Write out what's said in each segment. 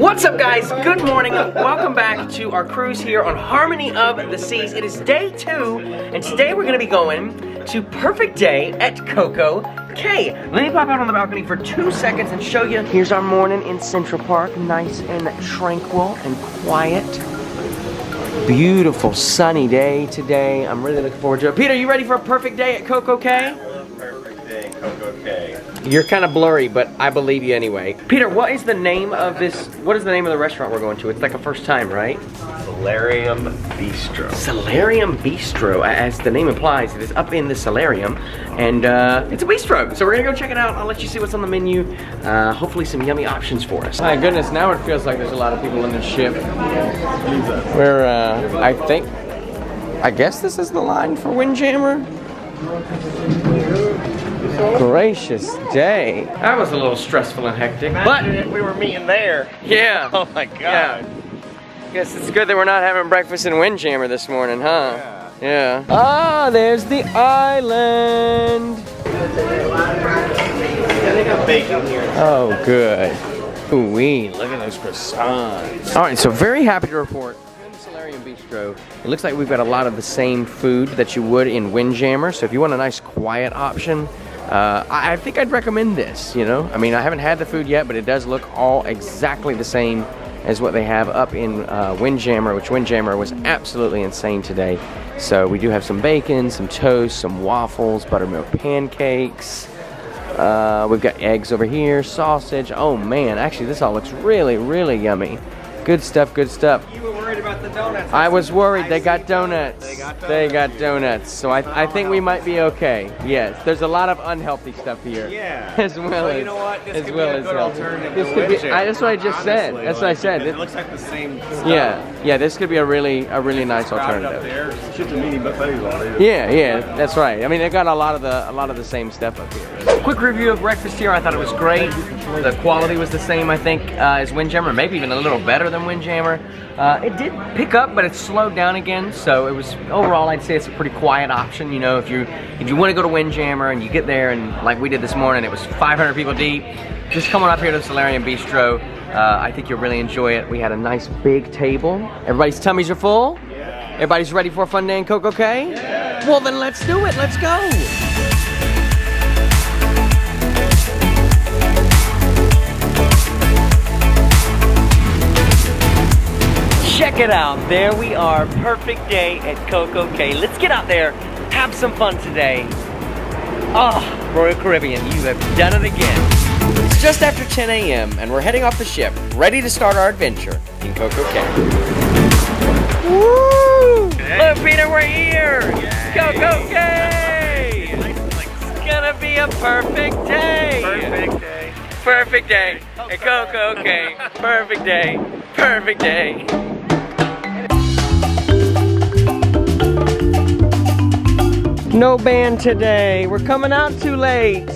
What's up, guys? Good morning. Welcome back to our cruise here on Harmony of the Seas. It is day 2, and today we're going to be going to Perfect Day at COCO CAY. Let me pop out on the balcony for 2 seconds and show you. Here's our morning in Central Park. Nice and tranquil and quiet. Beautiful sunny day today. I'm really looking forward to it. Peter, you ready for a perfect day at COCO CAY? Perfect day, COCO CAY. You're kind of blurry, but I believe you anyway. Peter, what is the name of this? What is the name of the restaurant we're going to? It's like a first time, right? Solarium Bistro. Solarium Bistro, as the name implies, it is up in the solarium, and it's a bistro. So we're gonna go check it out. I'll let you see what's on the menu. Hopefully some yummy options for us. My goodness, now it feels like there's a lot of people in the ship. Where I guess this is the line for Windjammer. Gracious day. That was a little stressful and hectic, but we were meeting there. yeah. Oh my god. Yeah. Guess it's good that we're not having breakfast in Windjammer this morning, huh? Yeah. Ah, there's the island. They got bacon here. Oh, good. Ooh-wee, look at those croissants. All right, so very happy to report. In the Solarium Bistro, it looks like we've got a lot of the same food that you would in Windjammer. So if you want a nice quiet option, I think I'd recommend this, you know? I mean, I haven't had the food yet, but it does look all exactly the same as what they have up in Windjammer, which Windjammer was absolutely insane today. So we do have some bacon, some toast, some waffles, buttermilk pancakes. We've got eggs over here, sausage. Oh man, actually this all looks really, really yummy. Good stuff, good stuff. You were worried about the donuts. I was worried. They got donuts. They got donuts. So I think we might be okay. Yes, there's a lot of unhealthy stuff here. Yeah. As well as, you know what? This as could well be a as good healthy. alternative This to could be. Windjammer, That's what I just said. honestly, That's what I said. It looks like the same stuff. Yeah, this could be a really nice Crowded up alternative. there. Shit to mini buffets all day. Yeah, that's right. I mean, they've got a lot of the same stuff up here. Quick review of breakfast here. I thought it was great. The quality was the same, I think, as Windjammer, maybe even a little better than Windjammer. It did pick up, but it slowed down again. So it was overall, I'd say it's a pretty quiet option. You know, if you want to go to Windjammer and you get there and like we did this morning, it was 500 people deep. Just come on up here to the Solarium Bistro. I think you'll really enjoy it. We had a nice big table. Everybody's tummies are full. Yeah. Everybody's ready for a fun day in COCO CAY? Yeah. Well then let's do it. Let's go. Check it out, there we are, perfect day at COCO CAY. Let's get out there, have some fun today. Oh, Royal Caribbean, you have done it again. It's just after 10 a.m. and we're heading off the ship, ready to start our adventure in COCO CAY. Woo! Look, Peter, we're here! Yay. COCO CAY! It's gonna be a perfect day! Perfect day. Perfect day at COCO CAY. Perfect day. Perfect day. No band today. We're coming out too late.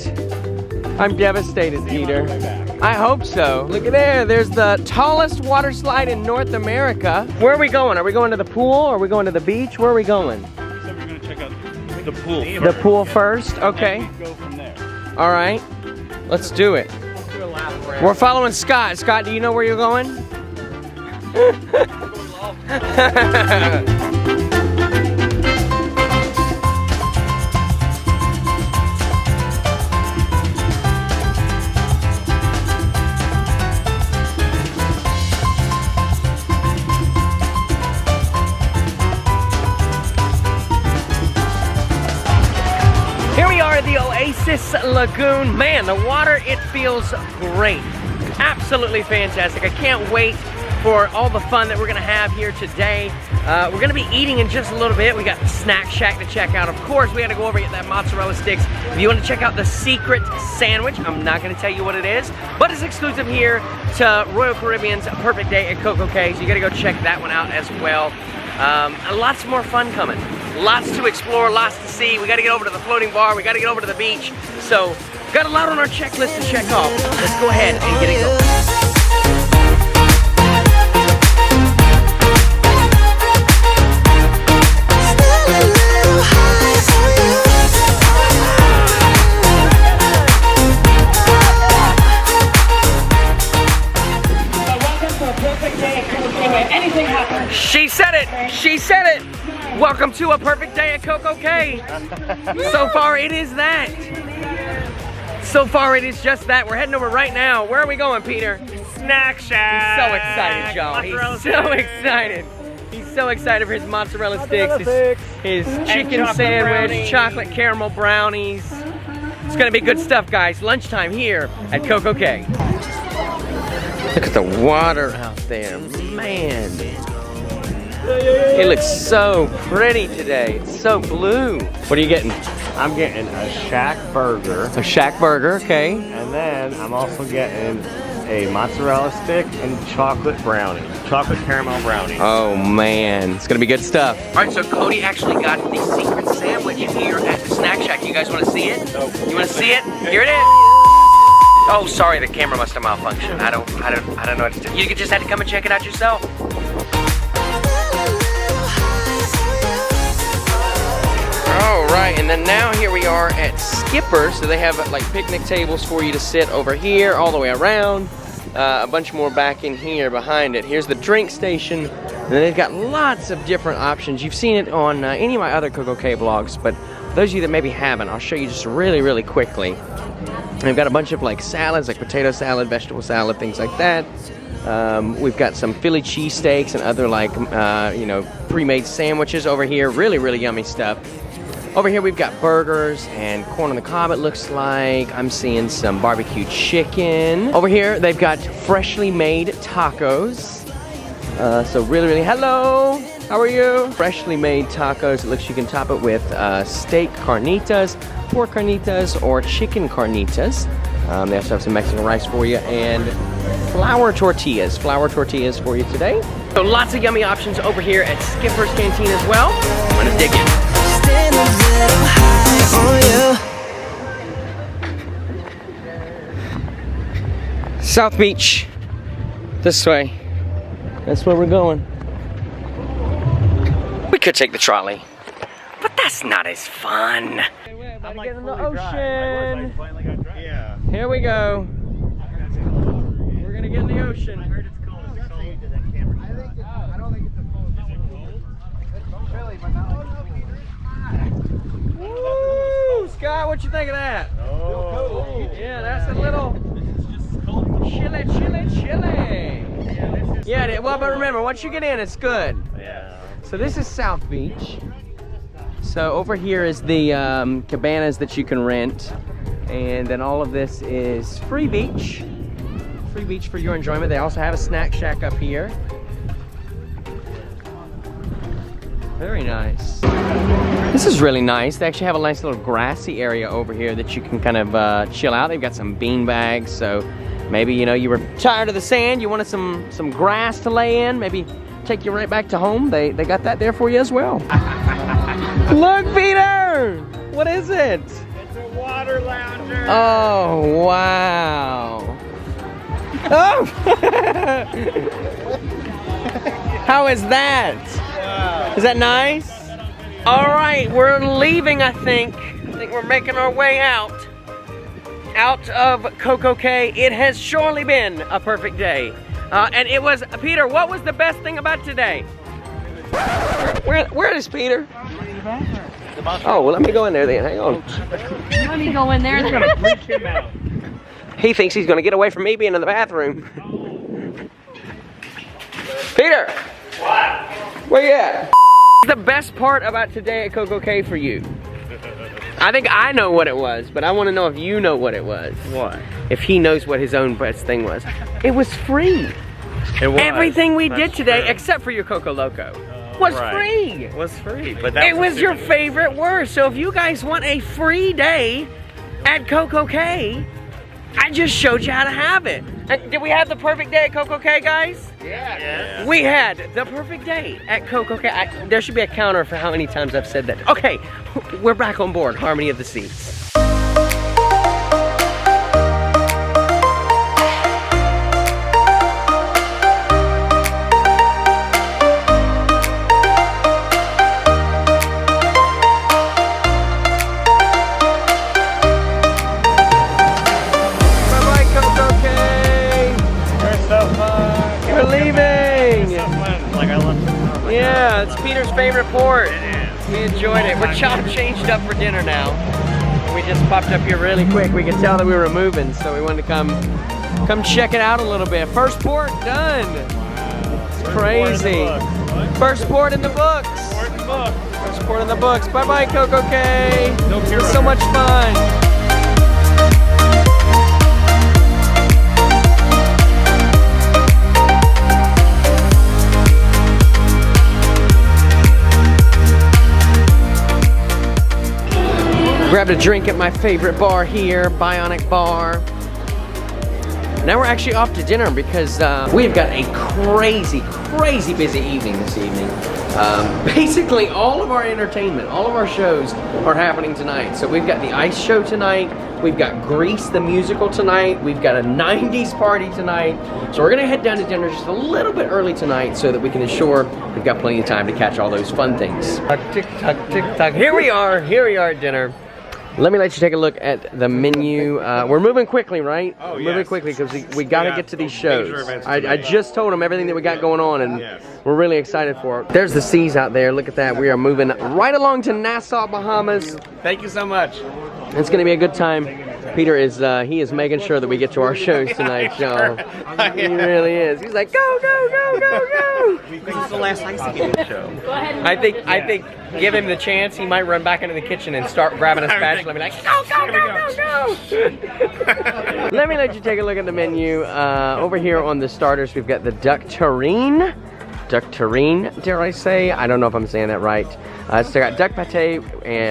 I'm devastated, Peter. I hope so. Look at there. There's the tallest water slide in North America. Where are we going? Are we going to the pool? Or are we going to the beach? Where are we going? So we're going to check out the pool. The pool first? Okay. Go from there. All right. Let's do it. We're following Scott. Scott, do you know where you're going? Here we are at the Oasis Lagoon. Man, the water, it feels great. Absolutely fantastic. I can't wait for all the fun that we're gonna have here today. We're gonna be eating in just a little bit. We got the snack shack to check out. Of course, we gotta go over and get that mozzarella sticks. If you wanna check out the secret sandwich, I'm not gonna tell you what it is, but it's exclusive here to Royal Caribbean's Perfect Day at COCO CAY, so you gotta go check that one out as well. Lots more fun coming. Lots to explore, lots to see. We gotta get over to the floating bar, we gotta get over to the beach. So, got a lot on our checklist to check off. Let's go ahead and get it going. Anything happens. She said it. She said it. Welcome to a perfect day at COCO CAY. So far, it is that. So far, it is just that. We're heading over right now. Where are we going, Peter? Snack Shack. He's so excited, y'all. He's so excited. He's so excited for his mozzarella sticks, his chicken chocolate sandwich, brownies. chocolate caramel brownies. It's gonna be good stuff, guys. Lunchtime here at COCO CAY. Look at the water out there, man. It looks so pretty today. It's so blue. What are you getting? I'm getting a Shack burger, A Shack burger, okay. and then I'm also getting a mozzarella stick and chocolate brownie, chocolate caramel brownie. Oh man, it's gonna be good stuff. All right, so Cody actually got the secret sandwich here at the Snack Shack. You guys wanna see it? You wanna see it? Here it is. Oh, sorry, the camera must have malfunctioned. I don't know what to do. You just had to come and check it out yourself. All right, and then now here we are at Skipper. So they have like picnic tables for you to sit over here all the way around. A bunch more back in here behind it. Here's the drink station. And then they've got lots of different options. You've seen it on any of my other COCO CAY vlogs, but those of you that maybe haven't, I'll show you just really, really quickly. We've got a bunch of like salads, like potato salad, vegetable salad, things like that. We've got some Philly cheesesteaks and other like, you know, pre-made sandwiches over here. Really, really yummy stuff. Over here we've got burgers and corn on the cob, it looks like. I'm seeing some barbecue chicken. Over here they've got freshly made tacos. So really, really, hello, how are you? Freshly made tacos. It looks you can top it with steak carnitas, pork carnitas, or chicken carnitas. They also have some Mexican rice for you and flour tortillas for you today. So lots of yummy options over here at Skipper's Canteen as well. I'm gonna dig in. Stand a little high on you. South Beach, this way. That's where we're going. We could take the trolley, but that's not as fun. I'm Get in the fully dry. ocean. I finally got dry. Yeah. Here we go. We're gonna get in the ocean. I heard it's cold. Is it cold? I don't think it's a cold. Is it cold? It's chilly, but not like Woo! Scott, what you think of that? Oh. Yeah, that's a little This is just cold. chilly, chilly, chilly. Yeah, this is Yeah, well, but remember, once you get in, it's good. Yeah. So this is South Beach. So over here is the cabanas that you can rent. And then all of this is free beach. Free beach for your enjoyment. They also have a snack shack up here. Very nice. This is really nice. They actually have a nice little grassy area over here that you can kind of chill out. They've got some bean bags, so maybe, you know, you were tired of the sand, you wanted some grass to lay in, maybe take you right back to home. They got that there for you as well. Look, Peter! What is it? It's a water lounger. Oh, wow. Oh! How is that? Is that nice? All right, we're leaving, I think. I think we're making our way out of COCO CAY. It has surely been a perfect day. And it was, Peter, what was the best thing about today? Where is Peter? Oh, well, let me go in there then. Hang on. Let me go in there. We're gonna freak him out. He thinks he's gonna get away from me being in the bathroom. Peter! What? Where you at? The best part about today at COCO CAY for you? I think I know what it was, but I want to know if you know what it was. What? If he knows what his own best thing was. It was free. It was. Everything we did That's today, true. except for your Coco Loco, was Right. free. It was free, but that It was your super- favorite word. So if you guys want a free day at COCO CAY, I just showed you how to have it. And did we have the perfect day at COCO CAY, guys? Yeah. We had the perfect day at COCO CAY. There should be a counter for how many times I've said that. Okay, we're back on board. Harmony of the Seas. Bye-bye, COCO CAY. You're so fun. We're leaving. So fun. Yeah, it's Peter's favorite port. We enjoyed it. We're changed up for dinner now. We just popped up here really quick. We could tell that we were moving, so we wanted to come check it out a little bit. First port done. It's crazy. First port in the books. First port in the books. Bye-bye, CocoCay. It was so much fun. Grabbed a drink at my favorite bar here, Bionic Bar. Now we're actually off to dinner because we've got a crazy busy evening this evening. Basically all of our entertainment, all of our shows are happening tonight. So we've got the ice show tonight, we've got Grease the musical tonight, we've got a 90s party tonight. So we're gonna head down to dinner just a little bit early tonight so that we can ensure we've got plenty of time to catch all those fun things. Tick tock, tick tock. Here we are at dinner. Let me let you take a look at the menu. We're moving quickly, right? Oh, moving yes. quickly because we got to get to these shows. I just told them everything that we got going on, and we're really excited for it. There's the seas out there. Look at that. We are moving right along to Nassau, Bahamas. Thank you so much. It's going to be a good time. Peter is he is making sure that we get to our shows tonight, y'all. He really is. He's like, go, go, go, go, go. This is the last night to get the show. I think give him the chance, he might run back into the kitchen and start grabbing a spatula and be like, go, go, go, go, go. Let me let you take a look at the menu. Over here on the starters, we've got the duck terrine. Duck terrine, dare I say? I don't know if I'm saying that right. So I got duck pate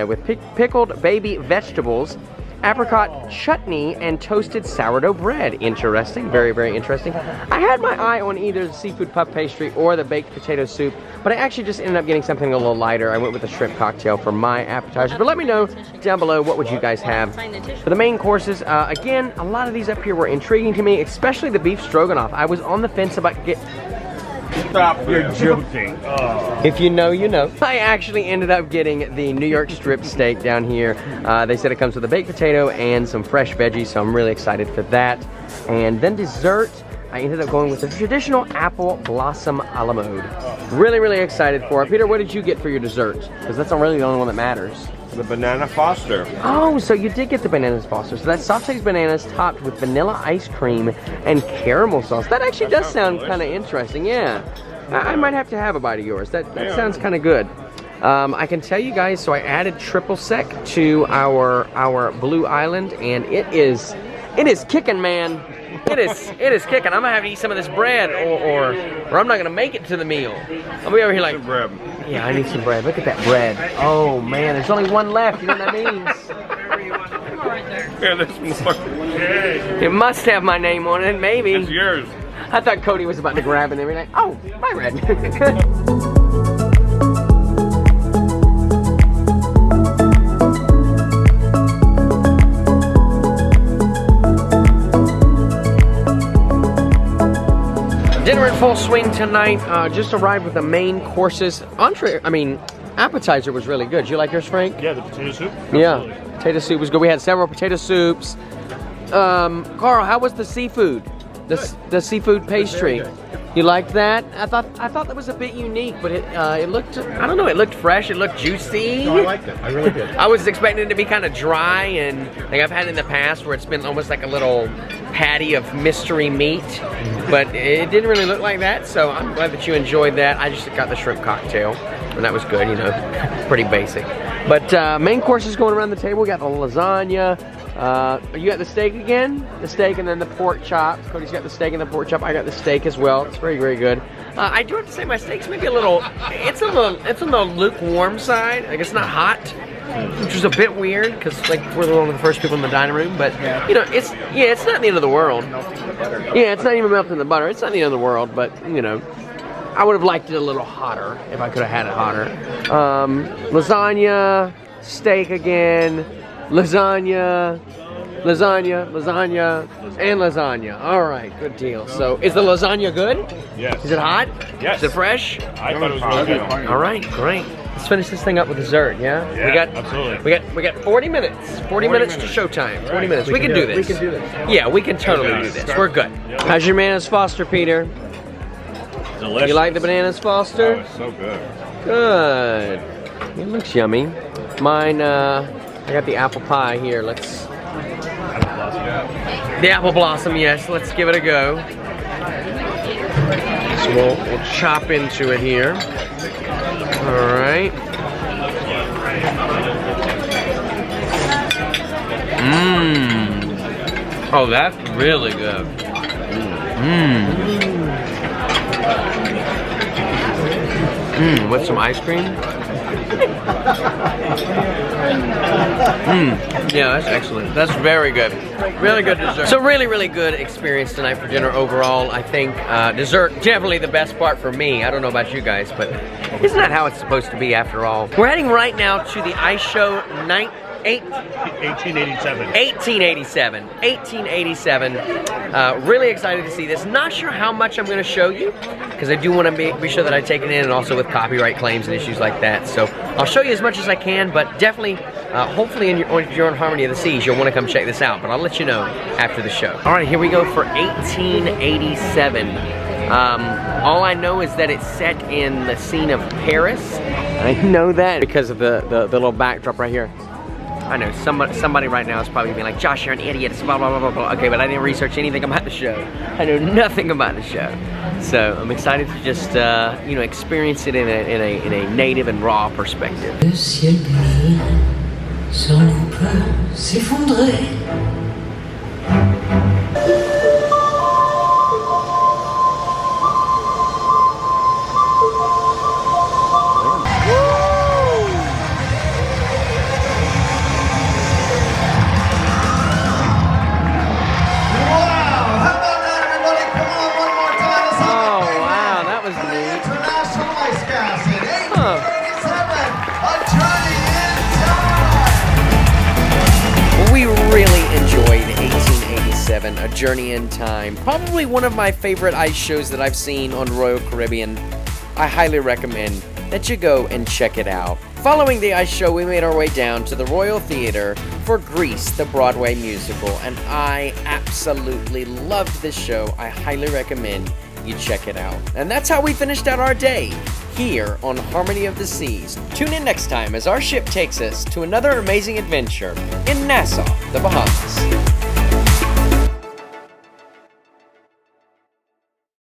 with pickled baby vegetables, apricot chutney, and toasted sourdough bread. Interesting, very interesting. I had my eye on either the seafood puff pastry or the baked potato soup, but I actually just ended up getting something a little lighter. I went with the shrimp cocktail for my appetizer. But let me know down below, what would you guys have for the main courses? Again, a lot of these up here were intriguing to me, especially the beef stroganoff. I was on the fence about Stop, you're joking. Oh. If you know, you know. I actually ended up getting the New York strip steak down here. They said it comes with a baked potato and some fresh veggies, so I'm really excited for that. And then dessert, I ended up going with the traditional apple blossom a la mode. Really excited for it. Peter, what did you get for your dessert? Because that's not really the only one that matters. The banana foster. Oh, so you did get the bananas foster. So that's sauteed bananas topped with vanilla ice cream and caramel sauce. That actually does sound kind of interesting, yeah. I might have to have a bite of yours. That sounds kind of good. I can tell you guys, so I added triple sec to our Blue Island, and it is kicking, man. It is kicking. I'm gonna have to eat some of this bread, or I'm not gonna make it to the meal. I'll be over here like, yeah, I need some bread. Look at that bread. Oh man, there's only one left. You know what that means? Here, there's more. It must have my name on it, maybe. It's yours. I thought Cody was about to grab it and be like, oh, my bread. Dinner in full swing tonight. Just arrived with the main courses. Appetizer was really good. You like yours, Frank? Yeah, the potato soup? Yeah, potato soup was good. We had several potato soups. Carl, how was the seafood? The seafood pastry. You liked that? I thought that was a bit unique, but it looked, I don't know, it looked fresh, it looked juicy. No, I liked it. I really did. I was expecting it to be kind of dry, and like I've had in the past where it's been almost like a little patty of mystery meat, but it didn't really look like that, so I'm glad that you enjoyed that. I just got the shrimp cocktail, and that was good, you know, pretty basic. But main courses going around the table, we got the lasagna. You got the steak again? The steak and then the pork chop. Cody's got the steak and the pork chop. I got the steak as well. It's very good. I do have to say my steak's maybe a little, it's on the lukewarm side. Like it's not hot, which is a bit weird because like we're one of the first people in the dining room. But you know, it's not the end of the world. Yeah, it's not even melting the butter. It's not the end of the world, but you know, I would have liked it a little hotter if I could have had it hotter. Lasagna, steak again. Lasagna, and lasagna. All right, good deal. So, is the lasagna good? Yes. Is it hot? Yes. Is it fresh? I thought it was really good. All right, great. Let's finish this thing up with dessert, yeah? Yeah, absolutely. We got 40 minutes. 40 minutes to showtime. 40 minutes. We can do this. We can do this. Yeah, we can totally do this. We're good. How's your mayonnaise Foster, Peter? delicious. You like the bananas, Foster? Oh, it's so good. Good. It looks yummy. Mine, I got the apple pie here. Let's. The apple blossom, yes. Let's give it a go. So we'll chop into it here. All right. Mmm. Oh, that's really good. Mmm. Mmm. With some ice cream. Yeah, that's excellent. That's very good. Really good dessert. So really good experience tonight for dinner overall. I think dessert, definitely the best part for me. I don't know about you guys, but isn't that how it's supposed to be after all? We're heading right now to the ice show 1887. 1887. Really excited to see this. Not sure how much I'm going to show you, because I do want to be sure that I take it in, and also with copyright claims and issues like that. So I'll show you as much as I can, but definitely, hopefully if you're on Harmony of the Seas, you'll want to come check this out, but I'll let you know after the show. All right, here we go for 1887. All I know is that it's set in the scene of Paris. I know that because of the little backdrop right here. I know somebody right now is probably being like, Josh, you're an idiot, it's blah, blah, blah, blah, blah. Okay, but I didn't research anything about the show. I know nothing about the show. So I'm excited to just, you know, experience it in a native and raw perspective. Le ciel gris sur nous peut s'effondrer. We really enjoyed 1887, A Journey in Time. Probably one of my favorite ice shows that I've seen on Royal Caribbean. I highly recommend that you go and check it out. Following the ice show, we made our way down to the Royal Theater for Grease, the Broadway musical, and I absolutely loved this show. I highly recommend you check it out. And that's how we finished out our day here on Harmony of the Seas. Tune in next time as our ship takes us to another amazing adventure in Nassau, the Bahamas.